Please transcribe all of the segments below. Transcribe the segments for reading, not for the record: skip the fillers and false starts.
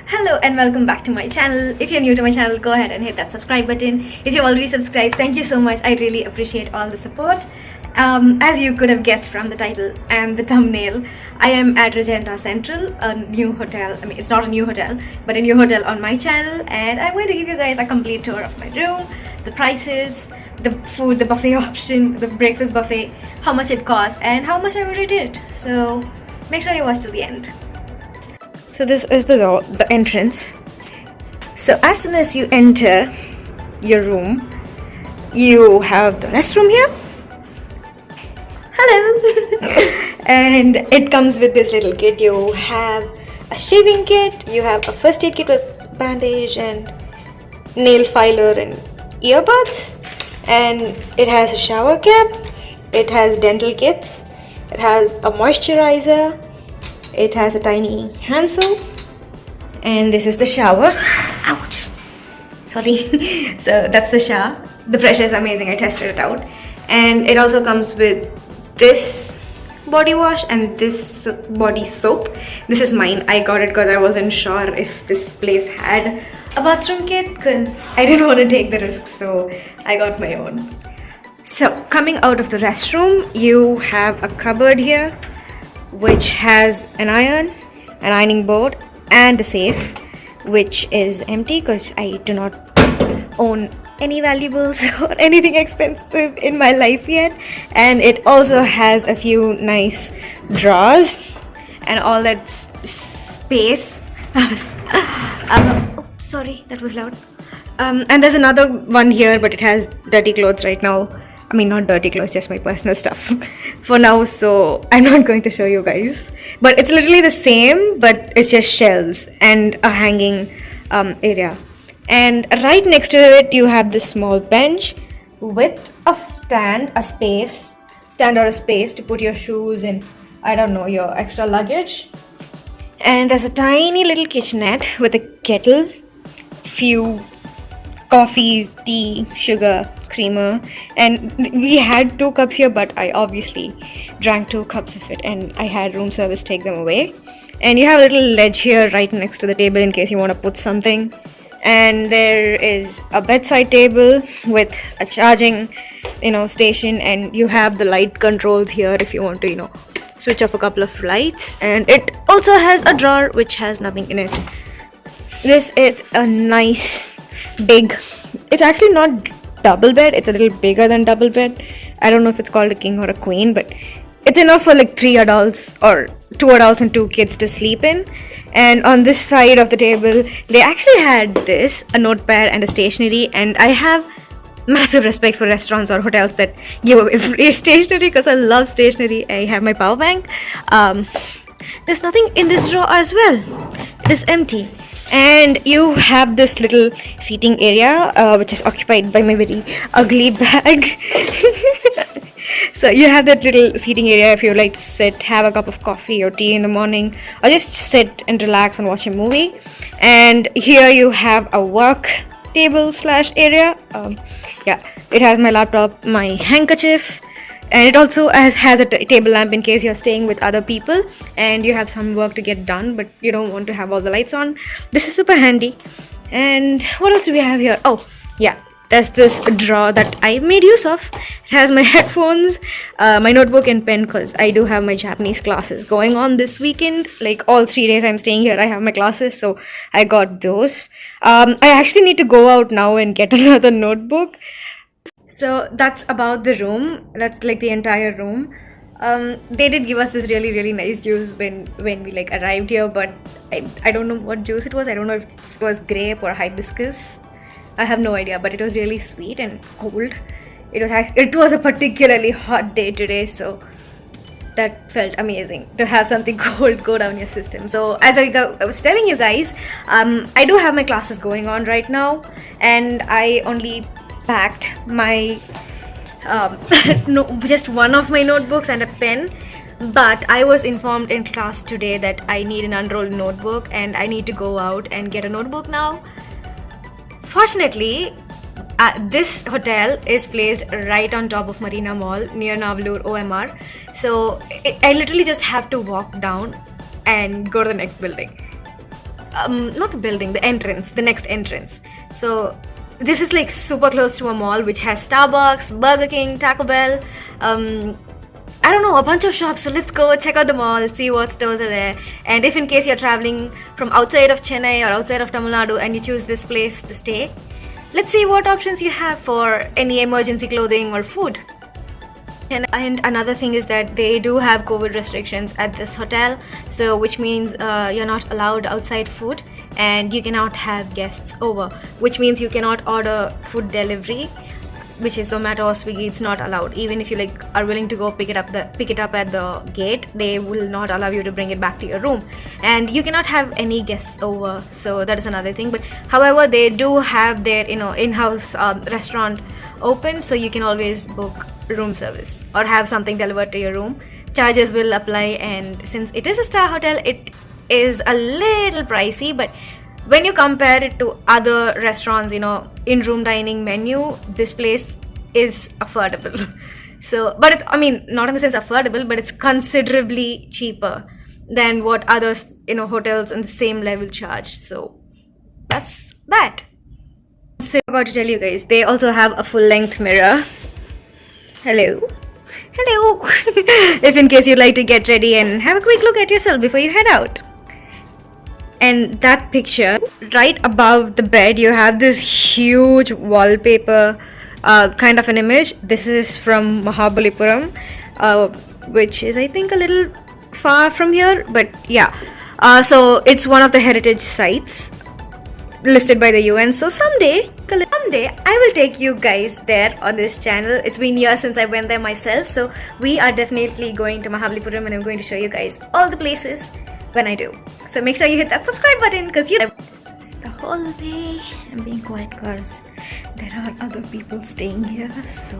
Hello and welcome back to my channel. If you're new to my channel, go ahead and hit that subscribe button. If you've already subscribed, thank you so much. I really appreciate all the support. As you could have guessed from the title and the thumbnail, I am at Regenta Central, a new hotel. I mean, it's not a new hotel, but a new hotel on my channel, and I'm going to give you guys a complete tour of my room, the prices, the food, the buffet option, the breakfast buffet, how much it costs, and how much I would rate it. So make sure you watch till the end. So this is the entrance. So as soon as you enter your room, you have the restroom here. Hello. And it comes with this little kit. You have a shaving kit, you have a first aid kit with bandage and nail filer and earbuds, and it has a shower cap, it has dental kits, it has a moisturizer, it has a tiny hand soap, and this is the shower. Ouch! Sorry. So that's the shower. The pressure is amazing. I tested it out, and it also comes with this body wash and this body soap. This is mine. I got it because I wasn't sure if this place had a bathroom kit because I didn't want to take the risk, so I got my own. So coming out of the restroom, you have a cupboard here which has an ironing board, and a safe which is empty because I do not own any valuables or anything expensive in my life yet. And it also has a few nice drawers and all that space. Oh, sorry, that was loud. And there's another one here, but it has dirty clothes right now. I mean, not dirty clothes, just my personal stuff for now, so I'm not going to show you guys. But it's literally the same, but it's just shelves and a hanging area. And right next to it, you have this small bench with a stand or a space to put your shoes and, I don't know, your extra luggage. And there's a tiny little kitchenette with a kettle, few coffees, tea, sugar, creamer, and we had 2 cups here, but I obviously drank 2 cups of it and I had room service take them away. And you have a little ledge here right next to the table in case you want to put something. And there is a bedside table with a charging station, and you have the light controls here if you want to switch off a couple of lights. And it also has a drawer which has nothing in it. This is a nice big, it's actually not double bed, it's a little bigger than double bed. I don't know if it's called a king or a queen, but it's enough for like 3 adults or 2 adults and 2 kids to sleep in. And on this side of the table, they actually had a notepad and a stationery, and I have massive respect for restaurants or hotels that give away free stationery because I love stationery. I have my power bank. There's nothing in this drawer as well. It is empty. And you have this little seating area which is occupied by my very ugly bag. So you have that little seating area if you like to sit, have a cup of coffee or tea in the morning, or just sit and relax and watch a movie. And here you have a work table / area. It has my laptop, my handkerchief, and it also has a table lamp in case you're staying with other people and you have some work to get done but you don't want to have all the lights on. This is super handy. And what else do we have here? Oh yeah, there's this drawer that I made use of. It has my headphones, my notebook and pen because I do have my Japanese classes going on this weekend. Like all 3 days I'm staying here, I have my classes, so I got those. I actually need to go out now and get another notebook. So that's about the room. That's like the entire room. They did give us this really nice juice when we like arrived here, but I don't know what juice it was. I don't know if it was grape or hibiscus. I have no idea, but it was really sweet and cold. It was a particularly hot day today, so that felt amazing to have something cold go down your system. So as I was telling you guys, I do have my classes going on right now, and I only packed my just one of my notebooks and a pen, but I was informed in class today that I need an unrolled notebook and I need to go out and get a notebook now. Fortunately, this hotel is placed right on top of Marina Mall near Navalur, OMR, so I literally just have to walk down and go to the next building. not the building, the entrance, the next entrance. So this is like super close to a mall which has Starbucks, Burger King, Taco Bell, I don't know, a bunch of shops. So let's go check out the mall, see what stores are there. And if in case you're traveling from outside of Chennai or outside of Tamil Nadu and you choose this place to stay, let's see what options you have for any emergency clothing or food. And another thing is that they do have COVID restrictions at this hotel, so which means you're not allowed outside food and you cannot have guests over, which means you cannot order food delivery, which is Zomato or Swiggy. It's not allowed. Even if you like are willing to go pick it up at the gate, they will not allow you to bring it back to your room, and you cannot have any guests over. So that is another thing. But however, they do have their in-house restaurant open, so you can always book room service or have something delivered to your room. Charges will apply, and since it is a star hotel, it is a little pricey, but when you compare it to other restaurants, in-room dining menu, this place is affordable. So, but it's, not in the sense affordable, but it's considerably cheaper than what other, hotels on the same level charge. So that's that. So I forgot to tell you guys, they also have a full-length mirror. Hello. If in case you'd like to get ready and have a quick look at yourself before you head out. And that picture, right above the bed, you have this huge wallpaper kind of an image. This is from Mahabalipuram, which is I think a little far from here, but yeah. So it's one of the heritage sites listed by the UN. So someday I will take you guys there on this channel. It's been years since I went there myself, so we are definitely going to Mahabalipuram and I'm going to show you guys all the places when I do. So make sure you hit that subscribe button because this is the hallway. I'm being quiet because there are other people staying here. So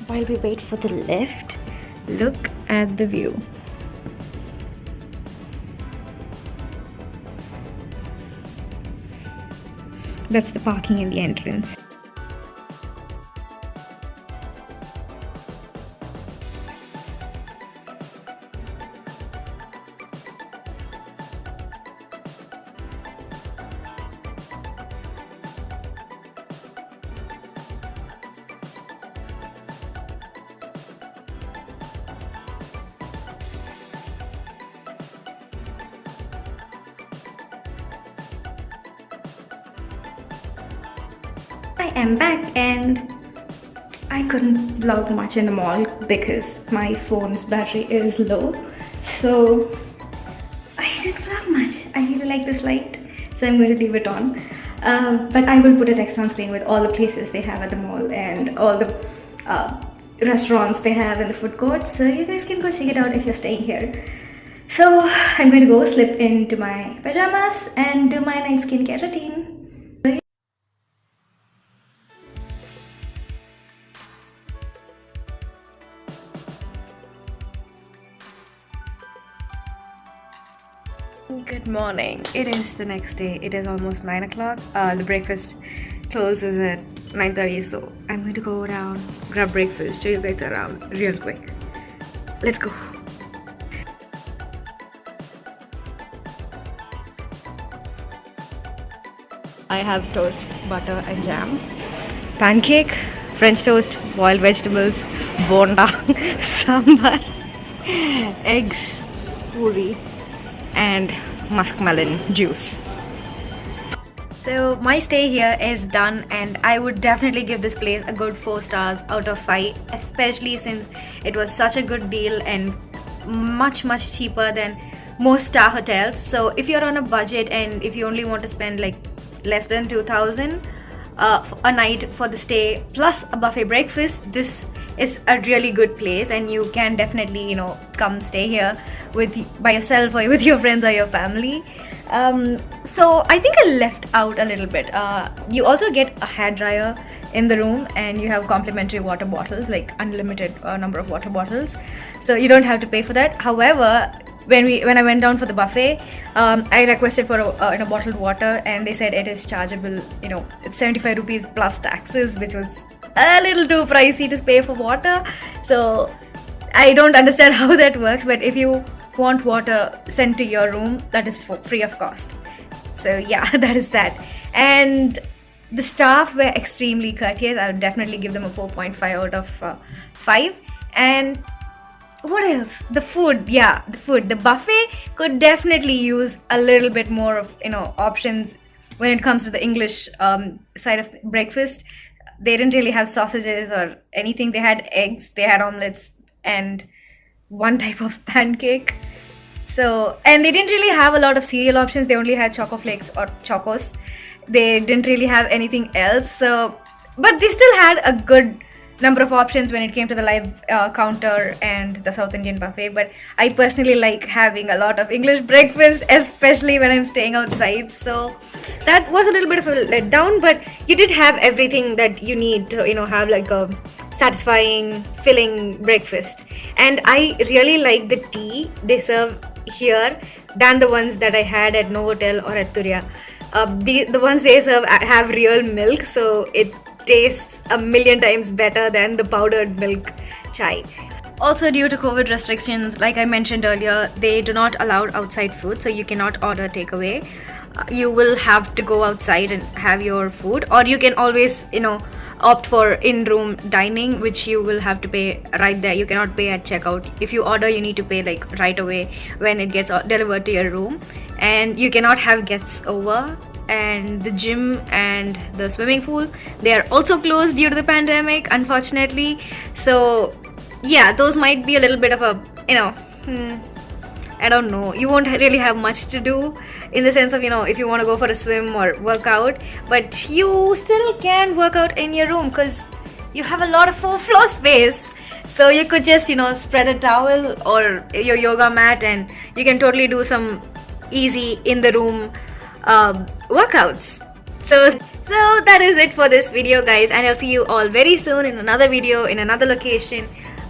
while we wait for the lift, look at the view. That's the parking in the entrance. I am back and I couldn't vlog much in the mall because my phone's battery is low, so I didn't vlog much. I really like this light, so I'm going to leave it on, but I will put a text on screen with all the places they have at the mall and all the restaurants they have in the food courts, so you guys can go check it out if you're staying here. So I'm going to go slip into my pajamas and do my night skincare routine. Good morning. It is the next day. It is almost 9 o'clock. The breakfast closes at 9:30, so I'm going to go down, grab breakfast, show you guys around real quick. Let's go. I have toast, butter and jam, pancake, French toast, boiled vegetables, bonda, sambar, eggs, puri and muskmelon juice. So my stay here is done and I would definitely give this place a good 4 stars out of 5, especially since it was such a good deal and much cheaper than most star hotels. So if you're on a budget and if you only want to spend like less than 2,000 a night for the stay plus a buffet breakfast, this is a really good place and you can definitely come stay here by yourself or with your friends or your family. So I think I left out a little bit. You also get a hairdryer in the room and you have complimentary water bottles, like unlimited number of water bottles, so you don't have to pay for that. However, when I went down for the buffet, I requested for a bottled water and they said it is chargeable, it's 75 rupees plus taxes, which was a little too pricey to pay for water. So I don't understand how that works, but if you want water sent to your room, that is free of cost. So yeah, that is that. And the staff were extremely courteous. I would definitely give them a 4.5 out of 5. And what else? The food. Yeah, the food. The buffet could definitely use a little bit more of options when it comes to the English side of breakfast. They didn't really have sausages or anything. They had eggs, they had omelets, and one type of pancake. So, and they didn't really have a lot of cereal options. They only had choco flakes or chocos. They didn't really have anything else. So, but they still had a good number of options when it came to the live counter and the South Indian buffet. But I personally like having a lot of English breakfast, especially when I'm staying outside. So that was a little bit of a letdown, but you did have everything that you need to have like a satisfying, filling breakfast. And I really like the tea they serve here than the ones that I had at Novotel or at Turya. The ones they serve have real milk, so it tastes a million times better than the powdered milk chai. Also, due to COVID restrictions, like I mentioned earlier, they do not allow outside food, so you cannot order takeaway. You will have to go outside and have your food, or you can always opt for in-room dining, which you will have to pay right there. You cannot pay at checkout. If you order, you need to pay like right away when it gets delivered to your room. And you cannot have guests over. And the gym and the swimming pool, they are also closed due to the pandemic, unfortunately. So yeah, those might be a little bit of a I don't know, you won't really have much to do in the sense of if you want to go for a swim or work out, but you still can work out in your room because you have a lot of floor space. So you could just spread a towel or your yoga mat, and you can totally do some easy in the room workouts. So that is it for this video, guys, and I'll see you all very soon in another video in another location,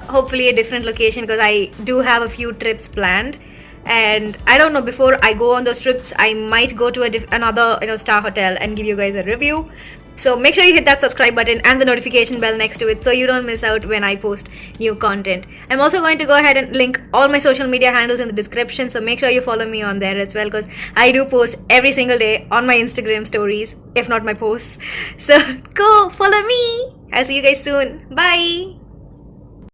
hopefully a different location, because I do have a few trips planned. And I don't know, before I go on those trips, I might go to another star hotel and give you guys a review. So make sure you hit that subscribe button and the notification bell next to it so you don't miss out when I post new content. I'm also going to go ahead and link all my social media handles in the description, so make sure you follow me on there as well, because I do post every single day on my Instagram stories, if not my posts. So go follow me. I'll see you guys soon. Bye.